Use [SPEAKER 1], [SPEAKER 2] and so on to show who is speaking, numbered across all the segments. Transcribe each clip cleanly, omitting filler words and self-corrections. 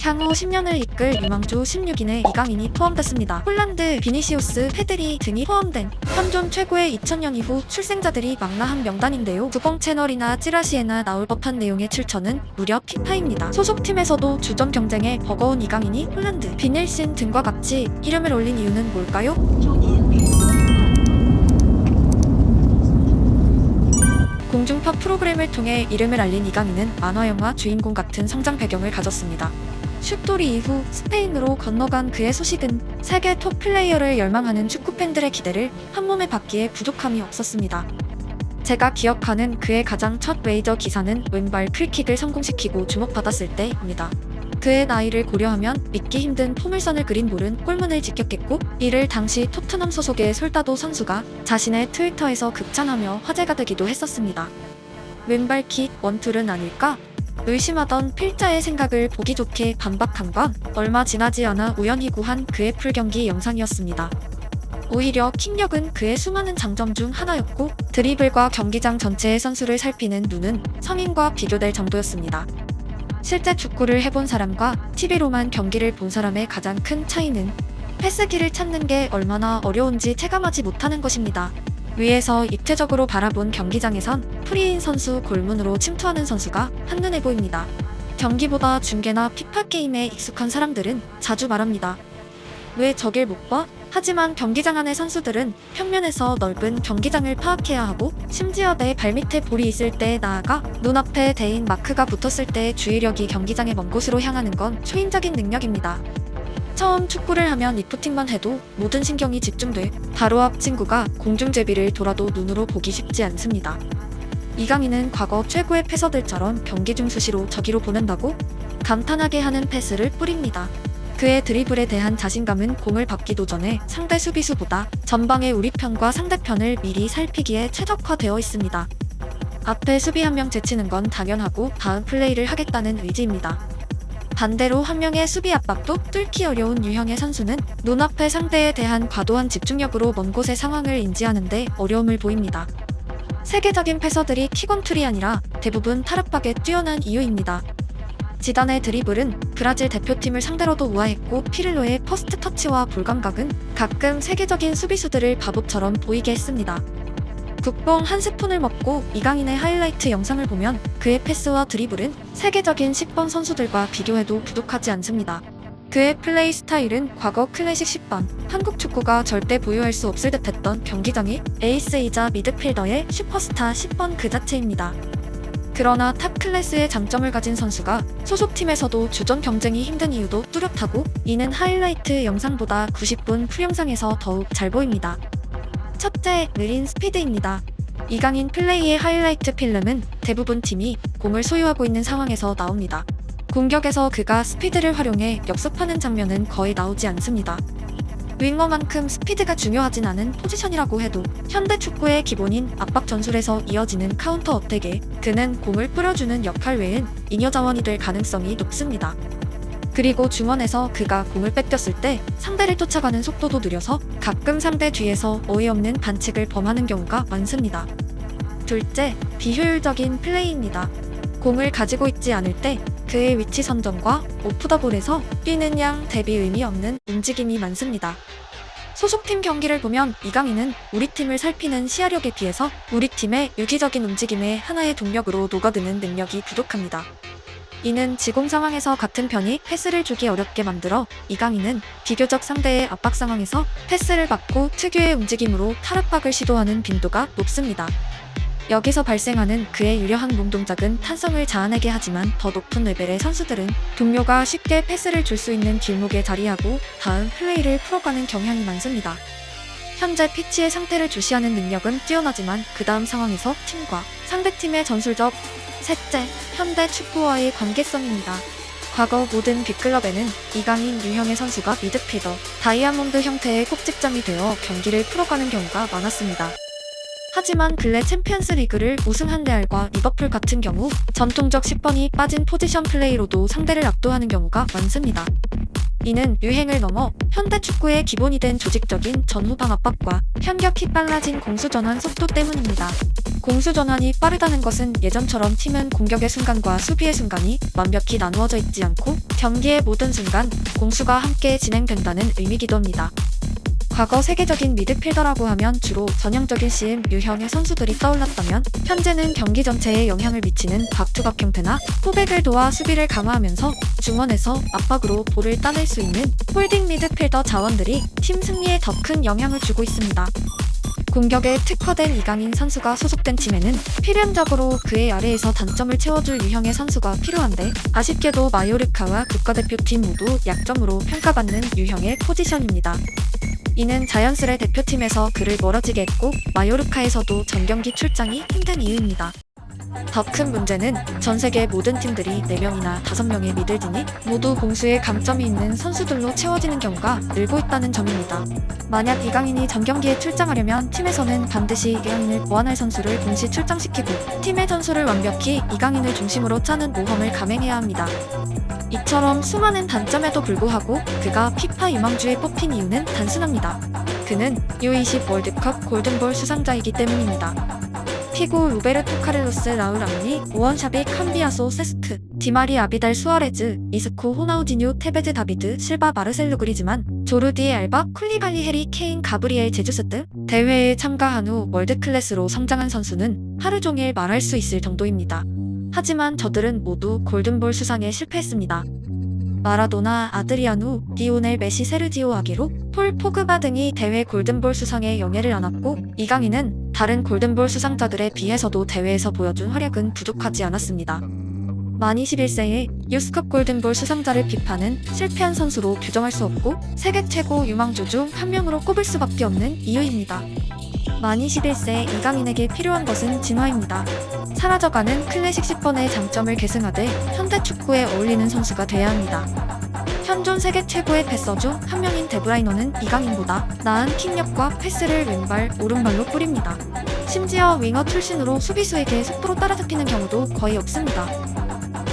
[SPEAKER 1] 향후 10년을 이끌 유망주 16인의 이강인이 포함됐습니다. 홀란드, 비니시우스, 페드리 등이 포함된 현존 최고의 2000년 이후 출생자들이 망라한 명단인데요. 구공 채널이나 찌라시에나 나올 법한 내용의 출처는 무려 피파입니다. 소속팀에서도 주전 경쟁에 버거운 이강인이 홀란드, 비닐신 등과 같이 이름을 올린 이유는 뭘까요? 공중파 프로그램을 통해 이름을 알린 이강인은 만화영화 주인공 같은 성장 배경을 가졌습니다. 슛돌이 이후 스페인으로 건너간 그의 소식은 세계 톱 플레이어를 열망하는 축구팬들의 기대를 한몸에 받기에 부족함이 없었습니다. 제가 기억하는 그의 가장 첫 메이저 기사는 왼발 프리킥을 성공시키고 주목받았을 때입니다. 그의 나이를 고려하면 믿기 힘든 포물선을 그린 볼은 골문을 지켰겠고, 이를 당시 토트넘 소속의 솔다도 선수가 자신의 트위터에서 극찬하며 화제가 되기도 했었습니다. 왼발킥 원툴은 아닐까? 의심하던 필자의 생각을 보기 좋게 반박한 건 얼마 지나지 않아 우연히 구한 그의 풀경기 영상이었습니다. 오히려 킥력은 그의 수많은 장점 중 하나였고, 드리블과 경기장 전체의 선수를 살피는 눈은 성인과 비교될 정도였습니다. 실제 축구를 해본 사람과 TV로만 경기를 본 사람의 가장 큰 차이는 패스기를 찾는 게 얼마나 어려운지 체감하지 못하는 것입니다. 위에서 입체적으로 바라본 경기장에선 프리인 선수 골문으로 침투하는 선수가 한눈에 보입니다. 경기보다 중계나 피파 게임에 익숙한 사람들은 자주 말합니다. 왜 저길 못 봐? 하지만 경기장 안의 선수들은 평면에서 넓은 경기장을 파악해야 하고, 심지어 내 발밑에 볼이 있을 때, 나아가 눈앞에 대인 마크가 붙었을 때 주의력이 경기장의 먼 곳으로 향하는 건 초인적인 능력입니다. 처음 축구를 하면 리프팅만 해도 모든 신경이 집중돼 바로 앞 친구가 공중제비를 돌아도 눈으로 보기 쉽지 않습니다. 이강인은 과거 최고의 패서들처럼 경기 중 수시로 저기로 보낸다고 감탄하게 하는 패스를 뿌립니다. 그의 드리블에 대한 자신감은 공을 받기도 전에 상대 수비수보다 전방의 우리 편과 상대편을 미리 살피기에 최적화되어 있습니다. 앞에 수비 한 명 제치는 건 당연하고 다음 플레이를 하겠다는 의지입니다. 반대로 한 명의 수비 압박도 뚫기 어려운 유형의 선수는 눈앞의 상대에 대한 과도한 집중력으로 먼 곳의 상황을 인지하는데 어려움을 보입니다. 세계적인 패서들이 킥원툴이 아니라 대부분 탈압박에 뛰어난 이유입니다. 지단의 드리블은 브라질 대표팀을 상대로도 우아했고, 피를로의 퍼스트 터치와 볼 감각은 가끔 세계적인 수비수들을 바보처럼 보이게 했습니다. 국뽕 한 스푼을 먹고 이강인의 하이라이트 영상을 보면 그의 패스와 드리블은 세계적인 10번 선수들과 비교해도 부족하지 않습니다. 그의 플레이 스타일은 과거 클래식 10번, 한국 축구가 절대 보유할 수 없을 듯했던 경기장의 에이스이자 미드필더의 슈퍼스타 10번 그 자체입니다. 그러나 탑 클래스의 장점을 가진 선수가 소속팀에서도 주전 경쟁이 힘든 이유도 뚜렷하고, 이는 하이라이트 영상보다 90분 풀영상에서 더욱 잘 보입니다. 첫째, 느린 스피드입니다. 이강인 플레이의 하이라이트 필름은 대부분 팀이 공을 소유하고 있는 상황에서 나옵니다. 공격에서 그가 스피드를 활용해 역습하는 장면은 거의 나오지 않습니다. 윙어만큼 스피드가 중요하진 않은 포지션이라고 해도 현대 축구의 기본인 압박 전술에서 이어지는 카운터 어택에 그는 공을 뿌려주는 역할 외엔 잉여 자원이 될 가능성이 높습니다. 그리고 중원에서 그가 공을 뺏겼을 때 상대를 쫓아가는 속도도 느려서 가끔 상대 뒤에서 어이없는 반칙을 범하는 경우가 많습니다. 둘째, 비효율적인 플레이입니다. 공을 가지고 있지 않을 때 그의 위치 선정과 오프 더 볼에서 뛰는 양 대비 의미 없는 움직임이 많습니다. 소속팀 경기를 보면 이강인은 우리 팀을 살피는 시야력에 비해서 우리 팀의 유기적인 움직임의 하나의 동력으로 녹아드는 능력이 부족합니다. 이는 지공 상황에서 같은 편이 패스를 주기 어렵게 만들어 이강인은 비교적 상대의 압박 상황에서 패스를 받고 특유의 움직임으로 탈압박을 시도하는 빈도가 높습니다. 여기서 발생하는 그의 유려한 몸 동작은 탄성을 자아내게 하지만, 더 높은 레벨의 선수들은 동료가 쉽게 패스를 줄 수 있는 길목에 자리하고 다음 플레이를 풀어가는 경향이 많습니다. 현재 피치의 상태를 주시하는 능력은 뛰어나지만 그 다음 상황에서 팀과 상대팀의 전술적. 셋째, 현대 축구와의 관계성입니다. 과거 모든 빅클럽에는 이강인 유형의 선수가 미드필더, 다이아몬드 형태의 꼭집점이 되어 경기를 풀어가는 경우가 많았습니다. 하지만 근래 챔피언스 리그를 우승한 레알과 리버풀 같은 경우 전통적 10번이 빠진 포지션 플레이로도 상대를 압도하는 경우가 많습니다. 이는 유행을 넘어 현대 축구의 기본이 된 조직적인 전후방 압박과 현격히 빨라진 공수전환 속도 때문입니다. 공수전환이 빠르다는 것은 예전처럼 팀은 공격의 순간과 수비의 순간이 완벽히 나누어져 있지 않고 경기의 모든 순간 공수가 함께 진행된다는 의미이기도 합니다. 과거 세계적인 미드필더라고 하면 주로 전형적인 CM 유형의 선수들이 떠올랐다면 현재는 경기 전체에 영향을 미치는 박투각 형태나 포백을 도와 수비를 강화하면서 중원에서 압박으로 볼을 따낼 수 있는 홀딩 미드필더 자원들이 팀 승리에 더 큰 영향을 주고 있습니다. 공격에 특화된 이강인 선수가 소속된 팀에는 필연적으로 그의 아래에서 단점을 채워줄 유형의 선수가 필요한데 아쉽게도 마요르카와 국가대표팀 모두 약점으로 평가받는 유형의 포지션입니다. 이는 자연스레 대표팀에서 그를 멀어지게 했고 마요르카에서도 전경기 출장이 힘든 이유입니다. 더 큰 문제는 전 세계 모든 팀들이 4명이나 5명의 미들진이 모두 공수에 강점이 있는 선수들로 채워지는 경우가 늘고 있다는 점입니다. 만약 이강인이 전경기에 출장하려면 팀에서는 반드시 이강인을 보완할 선수를 동시 출장시키고 팀의 전술을 완벽히 이강인을 중심으로 짜는 모험을 감행해야 합니다. 이처럼 수많은 단점에도 불구하고 그가 피파 유망주에 뽑힌 이유는 단순합니다. 그는 U20 월드컵 골든볼 수상자이기 때문입니다. 피고 로베르토 카를로스 라울 아무니 오원샤비 캄비아소 세스트 디마리 아비달 수아레즈 이스코 호나우디뉴 테베즈 다비드 실바 마르셀루 그리즈만 조르디 알바 쿨리발리 해리 케인 가브리엘 제주스 등 대회에 참가한 후 월드클래스로 성장한 선수는 하루 종일 말할 수 있을 정도입니다. 하지만 저들은 모두 골든볼 수상에 실패했습니다. 마라도나, 아드리아누, 리오넬 메시, 세르지오 아기로, 폴 포그바 등이 대회 골든볼 수상에 영예를 안았고 이강인은 다른 골든볼 수상자들에 비해서도 대회에서 보여준 활약은 부족하지 않았습니다. 만 21세의 유스컵 골든볼 수상자를 비판은 실패한 선수로 규정할 수 없고 세계 최고 유망주 중 한 명으로 꼽을 수밖에 없는 이유입니다. 만 21세 이강인에게 필요한 것은 진화입니다. 사라져가는 클래식 10번의 장점을 계승하되 현대 축구에 어울리는 선수가 돼야 합니다. 현존 세계 최고의 패서 중 한 명인 데브라이너는 이강인보다 나은 킥력과 패스를 왼발, 오른발로 뿌립니다. 심지어 윙어 출신으로 수비수에게 속도로 따라잡히는 경우도 거의 없습니다.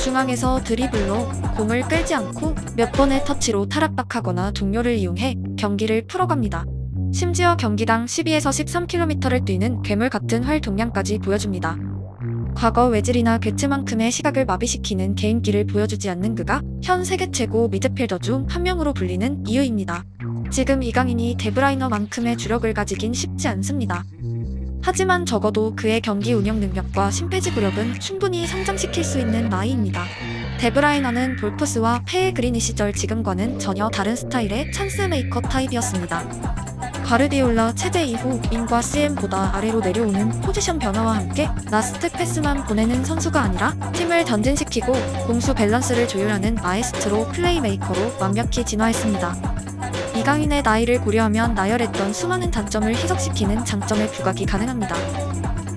[SPEAKER 1] 중앙에서 드리블로 공을 끌지 않고 몇 번의 터치로 탈압박하거나 동료를 이용해 경기를 풀어갑니다. 심지어 경기당 12에서 13km를 뛰는 괴물 같은 활동량까지 보여줍니다. 과거 외질이나 괴츠만큼의 시각을 마비시키는 개인기를 보여주지 않는 그가 현 세계 최고 미드필더 중 한 명으로 불리는 이유입니다. 지금 이강인이 데브라이너만큼의 주력을 가지긴 쉽지 않습니다. 하지만 적어도 그의 경기 운영 능력과 심폐지구력은 충분히 성장시킬 수 있는 나이입니다. 데브라이너는 볼프스와 페그리니 시절 지금과는 전혀 다른 스타일의 찬스메이커 타입이었습니다. 가르디올라 체제 이후 윙과 CM보다 아래로 내려오는 포지션 변화와 함께 라스트 패스만 보내는 선수가 아니라 팀을 전진시키고 공수 밸런스를 조율하는 마에스트로 플레이메이커로 완벽히 진화했습니다. 이강인의 나이를 고려하면 나열했던 수많은 단점을 희석시키는 장점의 부각이 가능합니다.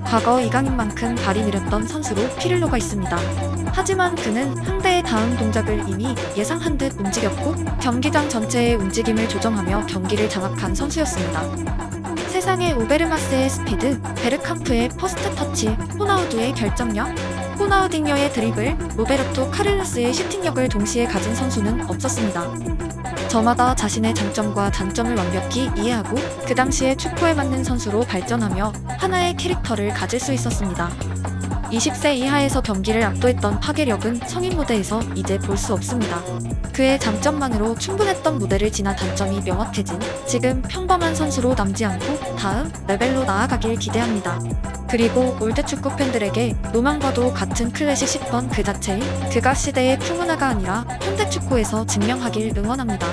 [SPEAKER 1] 과거 이강인만큼 발이 느렸던 선수로 피를로가 있습니다. 하지만 그는 상대의 다음 동작을 이미 예상한 듯 움직였고 경기장 전체의 움직임을 조정하며 경기를 장악한 선수였습니다. 세상의 오베르마스의 스피드, 베르캄프의 퍼스트 터치, 호나우두의 결정력, 호나우딩요의 드리블, 로베르토 카를로스의 슈팅력을 동시에 가진 선수는 없었습니다. 저마다 자신의 장점과 단점을 완벽히 이해하고 그 당시의 축구에 맞는 선수로 발전하며 하나의 캐릭터를 가질 수 있었습니다. 20세 이하에서 경기를 압도했던 파괴력은 성인 무대에서 이제 볼 수 없습니다. 그의 장점만으로 충분했던 무대를 지나 단점이 명확해진 지금 평범한 선수로 남지 않고 다음 레벨로 나아가길 기대합니다. 그리고 올드축구 팬들에게 로망과도 같은 클래식 10번 그 자체인 그가 시대의 풍운하가 아니라 현대축구에서 증명하길 응원합니다.